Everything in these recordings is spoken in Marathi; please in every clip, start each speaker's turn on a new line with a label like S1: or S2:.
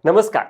S1: नमस्कार.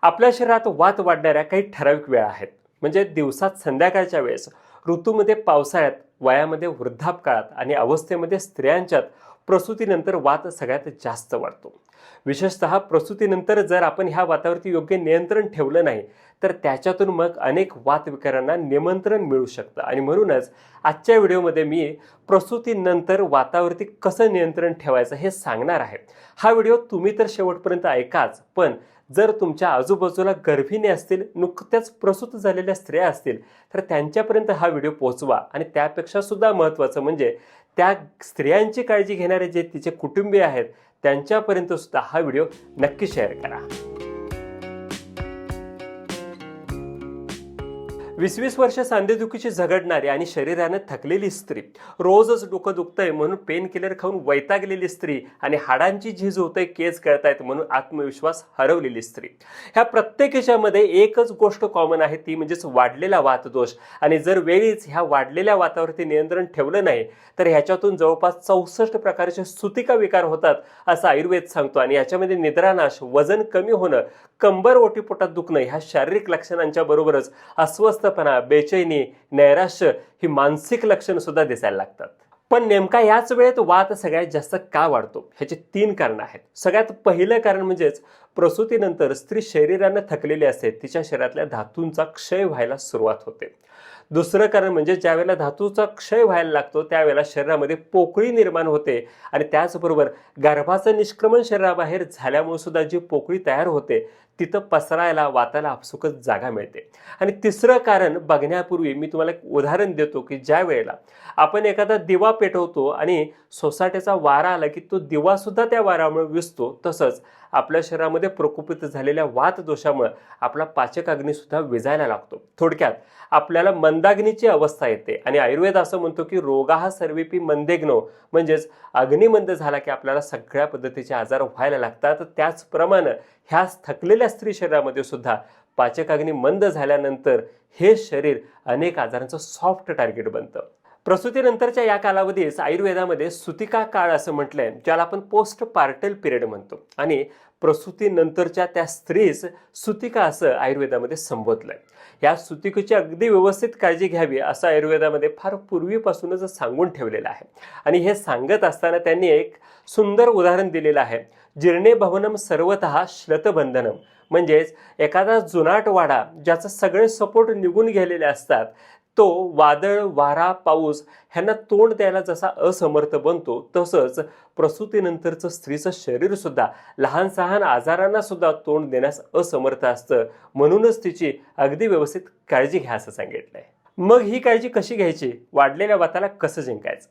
S1: आपल्या शरीरात वात वाढणाऱ्या काही ठराविक वेळा आहेत. म्हणजे दिवसात संध्याकाळच्या वेळेस, ऋतूमध्ये पावसाळ्यात, वयामध्ये वृद्धापकाळात आणि अवस्थेमध्ये स्त्रियांच्यात प्रसूतीनंतर वात सगळ्यात जास्त वाढतो. विशेषतः प्रसूतीनंतर जर आपण ह्या वातावरती योग्य नियंत्रण ठेवलं नाही तर त्याच्यातून मग अनेक वातविकारांना निमंत्रण मिळू शकतं. आणि म्हणूनच आजच्या व्हिडिओमध्ये मी प्रसूतीनंतर वातावरती कसं नियंत्रण ठेवायचं हे सांगणार आहे. हा व्हिडिओ तुम्ही तर शेवटपर्यंत ऐकाच, पण जर तुमच्या आजूबाजूला गर्भिणी असतील, नुकत्याच प्रसूत झालेल्या स्त्रिया असतील तर त्यांच्यापर्यंत हा व्हिडिओ पोहोचवा. आणि त्यापेक्षा सुद्धा महत्त्वाचं म्हणजे त्या स्त्रियांची काळजी घेणारे जे तिचे कुटुंबीय आहेत त्यांच्यापर्यंत सुद्धा हा व्हिडिओ नक्की शेअर करा. 20-20 वर्ष सांधेदुखीची झगडणारी आणि शरीराने थकलेली स्त्री, रोजच डोकं दुखतंय म्हणून पेन किलर खाऊन वैतागलेली स्त्री आणि हाडांची झीज होते, केस गळतायत म्हणून आत्मविश्वास हरवलेली स्त्री, ह्या प्रत्येकाच्यामध्ये एकच गोष्ट कॉमन आहे, ती म्हणजेच वाढलेला वातदोष. आणि जर वेळीच ह्या वाढलेल्या वातावरती नियंत्रण ठेवलं नाही तर ह्याच्यातून जवळपास 64 प्रकारचे सुतिका विकार होतात असं आयुर्वेद सांगतो. आणि याच्यामध्ये निद्रानाश, वजन कमी होणं, कंबर ओटीपोटात दुखणं ह्या शारीरिक लक्षणांच्या बरोबरच अस्वस्थपणा, बेचैनी, नैराश्य ही मानसिक लक्षणं सुद्धा दिसायला लागतात. पण नेमका याच वेळेत वात सगळ्यात जास्त का वाढतो ह्याची 3 कारणं आहेत. सगळ्यात पहिलं कारण म्हणजेच प्रसूतीनंतर स्त्री शरीराने थकलेली असते, तिच्या शरीरातल्या धातूंचा क्षय व्हायला सुरुवात होते. दुसरं कारण म्हणजे ज्यावेळेला धातूचा क्षय व्हायला लागतो त्यावेळेला शरीरामध्ये पोकळी निर्माण होते आणि त्याचबरोबर गर्भाचं निष्क्रमण शरीराबाहेर झाल्यामुळे सुद्धा जी पोकळी तयार होते तिथं पसरायला वाताला आपसुकच जागा मिळते. आणि तिसरं कारण बघण्यापूर्वी मी तुम्हाला एक उदाहरण देतो की ज्या वेळेला आपण एखादा दिवा पेटवतो आणि सोसाट्याचा वारा आला की तो दिवा सुद्धा त्या वाऱ्यामुळे विझतो, तसंच आपल्या शरीरामध्ये प्रकोपित झालेल्या वात दोषामुळे आपला पाचक अग्नी सुद्धा विझायला लागतो. थोडक्यात आपल्याला मंदाग्नीची अवस्था येते. आणि आयुर्वेद असं म्हणतो की रोगाः सर्वेपी मंदेग्नो, म्हणजेच अग्निमंद झाला की आपल्याला सगळ्या पद्धतीचे आजार व्हायला लागतात. त्याचप्रमाणे ह्या थकलेल्या स्त्री शरीरामध्ये सुद्धा पाचक अग्नी मंद झाल्यानंतर हे शरीर अनेक आजारांचं सॉफ्ट टार्गेट बनतं. प्रसूतीनंतरच्या या कालावधीस आयुर्वेदामध्ये सुतिका काळ असं म्हटलंय, ज्याला आपण पोस्ट पार्टल पिरियड म्हणतो. आणि प्रसूतीनंतरच्या त्या स्त्रीस सुतिका असं आयुर्वेदामध्ये संबोधलंय. या सुतिकेची अगदी व्यवस्थित काळजी घ्यावी असं आयुर्वेदामध्ये फार पूर्वीपासूनच सांगून ठेवलेलं आहे. आणि हे सांगत असताना त्यांनी एक सुंदर उदाहरण दिलेलं आहे. जीर्णे भवनम सर्वतः श्लतबंधनम, म्हणजेच एखादा जुनाट वाडा ज्याचं सगळे सपोर्ट निघून गेलेले असतात, तो वादळ, वारा, पाऊस ह्यांना तोंड द्यायला जसा असमर्थ बनतो, तसंच प्रसूतीनंतरचं स्त्रीचं शरीर सुद्धा लहान सहान आजारांना सुद्धा तोंड देण्यास असमर्थ असतं. म्हणूनच तिची अगदी व्यवस्थित काळजी घ्या असं सांगितलंय. मग ही काळजी कशी घ्यायची, वाढलेल्या वाताला कसं जिंकायचं?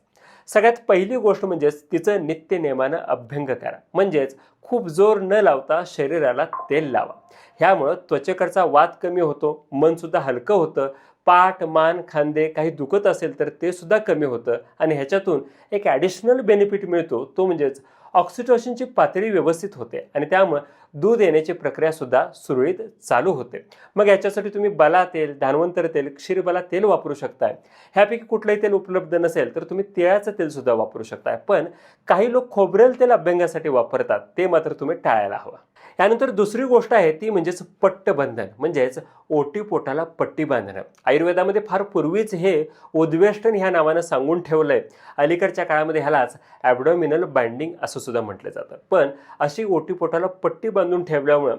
S1: सगळ्यात पहिली गोष्ट म्हणजेच तिचं नित्य नेमानं अभ्यंग करा. म्हणजेच खूप जोर न लावता शरीराला तेल लावा. ह्यामुळं त्वचेकडचा वात कमी होतो, मन सुद्धा हलकं होतं, पाठ, मान, खांदे काही दुखत असेल तर ते सुद्धा कमी होतं. आणि ह्याच्यातून एक ॲडिशनल बेनिफिट मिळतो, तो म्हणजेच ऑक्सिटोसिनची पातळी व्यवस्थित होते आणि त्यामुळे दूध येण्याची प्रक्रिया सुद्धा सुरळीत चालू होते. मग याच्यासाठी तुम्ही बला तेल, धानवंतर तेल, क्षीरबला तेल वापरू शकताय. ह्यापैकी कुठलंही तेल उपलब्ध नसेल तर तुम्ही तिळाचं तेल सुद्धा वापरू शकताय. पण काही लोक खोबरेल तेल अभ्यंगासाठी वापरतात, ते मात्र तुम्ही टाळायला हवं. यानंतर दुसरी गोष्ट आहे ती म्हणजेच पट्टबंधन, म्हणजेच ओटीपोटाला पट्टी बांधणं. आयुर्वेदामध्ये फार पूर्वीच हे उद्वेष्टन ह्या नावानं सांगून ठेवलंय. अलीकडच्या काळामध्ये ह्यालाच ॲबडोमिनल बाइंडिंग असं सुद्धा म्हटलं जातं. पण अशी ओटीपोटाला पट्टी बांधून ठेवल्यामुळं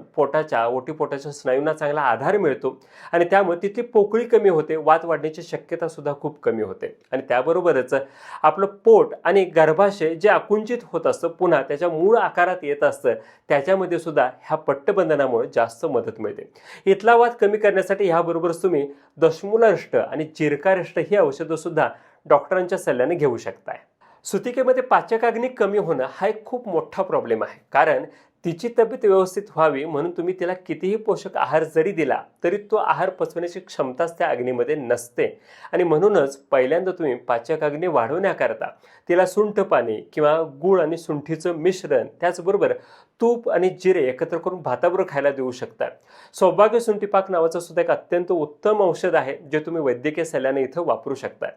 S1: ओटीपोटाच्या स्नायूंना चांगला आधार मिळतो आणि त्यामुळे तिथली पोकळी कमी होते, वात वाढण्याची शक्यता सुद्धा खूप कमी होते. आणि त्याबरोबरच आपलं पोट आणि गर्भाशय जे आकुंचित होत असतं, पुन्हा त्याच्या मूळ आकारात येत असतं, त्याच्यामध्ये सुद्धा ह्या पट्टबंधनामुळे जास्त मदत मिळते. इथला वात कमी करण्यासाठी ह्याबरोबरच तुम्ही दशमूलारिष्ट आणि जिरकारिष्ट ही औषधं सुद्धा डॉक्टरांच्या सल्ल्याने घेऊ शकताय. सुतिकेमध्ये पाचकाग्नी कमी होणं हा एक खूप मोठा प्रॉब्लेम आहे. कारण तिची तब्येत व्यवस्थित व्हावी म्हणून तुम्ही तिला कितीही पोषक आहार जरी दिला तरी तो आहार पचवण्याची क्षमताच त्या अग्नीमध्ये नसते. आणि म्हणूनच पहिल्यांदा तुम्ही पाचक अग्नी वाढवण्याकरता तिला सुंठ पाणी किंवा गूळ आणि सुंठीचं मिश्रण, त्याचबरोबर तूप आणि जिरे एकत्र करून भाताबरोबर खायला देऊ शकता. सौभाग्य सुंठीपाक नावाचं सुद्धा एक अत्यंत उत्तम औषध आहे जे तुम्ही वैद्यकीय सल्ल्याने इथं वापरू शकता.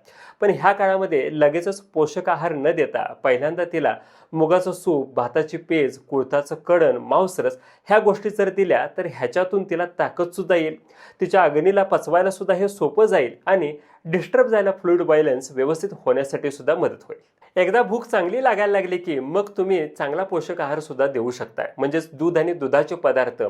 S1: पण ह्या काळामध्ये लगेचच पोषक आहार न देता पहिल्यांदा तिला मुगाचं सूप, भाताची पेज, कुळथाचं कडण, मांसरस ह्या गोष्टी जर दिल्या तर ह्याच्यातून तिला ताकदसुद्धा येईल. तिच्या अग्नीला पचवायला सुद्धा हे सोपं जाईल आणि डिस्टर्ब झालेला फ्लुइड बॅलन्स व्यवस्थित होण्यासाठी सुद्धा मदत होईल. एकदा भूक चांगली लागायला लागली की मग तुम्ही चांगला पोषक आहार सुद्धा देऊ शकताय. म्हणजेच दूध आणि दुधाचे पदार्थ,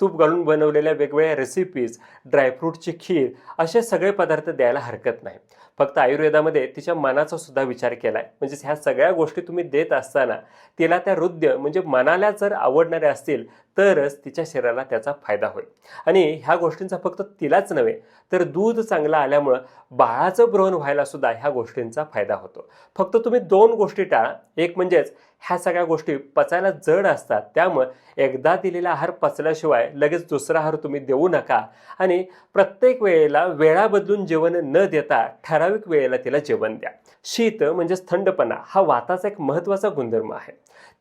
S1: तूप घालून बनवलेल्या वेगवेगळ्या रेसिपीज, ड्रायफ्रूटची खीर असे सगळे पदार्थ द्यायला हरकत नाही. फक्त आयुर्वेदामध्ये तिच्या मनाचा सुद्धा विचार केलाय. म्हणजेच ह्या सगळ्या गोष्टी तुम्ही देत असताना तिला त्या हृदय म्हणजे मनाला जर आवडणाऱ्या असतील तरच तिच्या शरीराला त्याचा फायदा होईल. आणि ह्या गोष्टींचा फक्त तिलाच नव्हे तर दूध चांगलं आल्यामुळं बाळाचं ब्रहण व्हायला सुद्धा ह्या गोष्टींचा फायदा होतो. फक्त तुम्ही 2 गोष्टी टाळा. एक म्हणजेच ह्या सगळ्या गोष्टी पचायला जड असतात, त्यामुळे एकदा दिलेला आहार पचल्याशिवाय लगेच दुसरा आहार तुम्ही देऊ नका. आणि प्रत्येक वेळेला वेळा बदलून जेवण न देता ठराविक वेळेला तिला जेवण द्या. शीत म्हणजेच थंडपणा हा वाताचा एक महत्त्वाचा गुणधर्म आहे.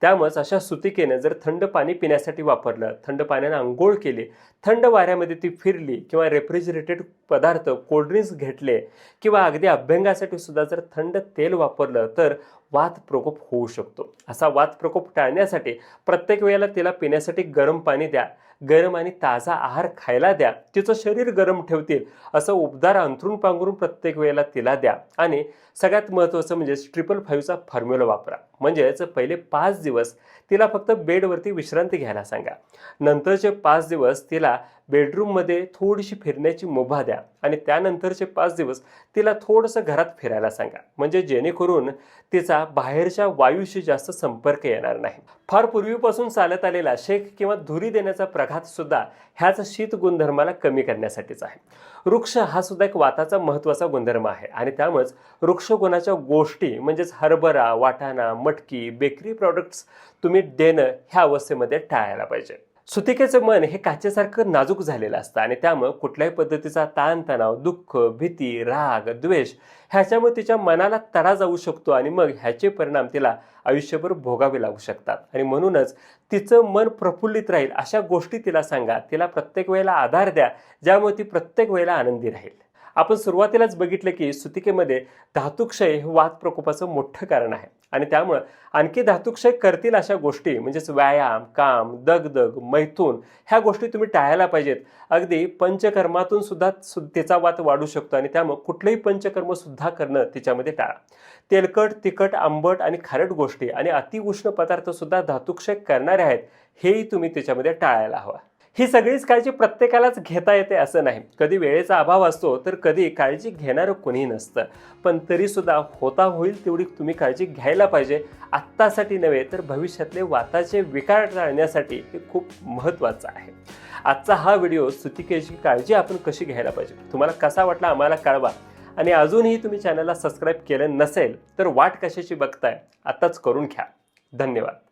S1: त्यामुळेच अशा सुतिकेनं जर थंड पाणी पिण्यासाठी वापरलं, थंड पाण्यानं आंघोळ केली, थंड वाऱ्यामध्ये ती फिरली किंवा रेफ्रिजरेटेड पदार्थ कोल्ड्रिंक्स घेतले किंवा अगदी अभ्यंगासाठी सुद्धा जर थंड तेल वापरलं तर वात प्रकोप होऊ शकतो. असा वात प्रकोप टाळण्यासाठी प्रत्येक वेळेला तिला पिण्यासाठी गरम पाणी द्या, गरम आणि ताजा आहार खायला द्या, तिचं शरीर गरम ठेवतील असं उबदार अंथरूण पांघरून प्रत्येक वेळेला तिला द्या. आणि सगळ्यात महत्त्वाचं म्हणजे 555चा फॉर्म्युला वापरा. म्हणजेच पहिले 5 दिवस तिला फक्त बेडवरती विश्रांती घ्यायला सांगा. नंतरचे 5 दिवस तिला बेडरूममध्ये थोडीशी फिरण्याची मुभा द्या आणि त्यानंतरचे 5 दिवस तिला थोडंसं घरात फिरायला सांगा. म्हणजे जेणेकरून तिचा बाहेरच्या वायूशी जास्त संपर्क येणार नाही. फार पूर्वीपासून चालत आलेला शेक किंवा धुरी देण्याचा प्रघात सुद्धा ह्याच शीत गुणधर्माला कमी करण्यासाठीच आहे. वृक्ष हा सुद्धा एक वाताचा महत्त्वाचा गुणधर्म आहे आणि त्यामुळेच वृक्षगुणाच्या गोष्टी म्हणजेच हरभरा, वाटाणा, मटकी, बेकरी प्रॉडक्ट्स तुम्ही देणं ह्या अवस्थेमध्ये टाळायला पाहिजे. सुतिकेचं मन हे काचेसारखं नाजूक झालेलं असतं आणि त्यामुळे कुठल्याही पद्धतीचा ताणतणाव, दुःख, भीती, राग, द्वेष ह्याच्यामुळे तिच्या मनाला तडा जाऊ शकतो आणि मग ह्याचे परिणाम तिला आयुष्यभर भोगावे लागू शकतात. आणि म्हणूनच तिचं मन प्रफुल्लित राहील अशा गोष्टी तिला सांगा. तिला प्रत्येक वेळेला आधार द्या, ज्यामुळे ती प्रत्येक वेळेला आनंदी राहील. आपण सुरुवातीलाच बघितलं की सुतिकेमध्ये धातुक्षय हे वात प्रकोपाचं मोठं कारण आहे आणि त्यामुळं आणखी धातुक्षय करतील अशा गोष्टी म्हणजेच व्यायाम, काम, दगदग, मैथून ह्या गोष्टी तुम्ही टाळायला पाहिजेत. अगदी पंचकर्मातून सुद्धा तिचा वात वाढू शकतो आणि त्यामुळे कुठलंही पंचकर्म सुद्धा करणं तिच्यामध्ये टाळा. तेलकट, तिखट, आंबट आणि खारट गोष्टी आणि अतिउष्ण पदार्थ सुद्धा धातुक्षय करणारे आहेत, हेही तुम्ही तिच्यामध्ये टाळायला हवं. ही सगळीच काळजी प्रत्येकालाच घेता येते असं नाही. कधी वेळेचा अभाव असतो तर कधी काळजी घेणारं कोणीही नसतं. पण तरीसुद्धा होता होईल तेवढी तुम्ही काळजी घ्यायला पाहिजे. आत्तासाठी नव्हे तर भविष्यातले वाताचे विकार टाळण्यासाठी हे खूप महत्त्वाचं आहे. आजचा हा व्हिडिओ सुतिकेची काळजी आपण कशी घ्यायला पाहिजे तुम्हाला कसा वाटला आम्हाला कळवा. आणि अजूनही तुम्ही चॅनलला सबस्क्राईब केलं नसेल तर वाट कशाची बघताय, आत्ताच करून घ्या. धन्यवाद.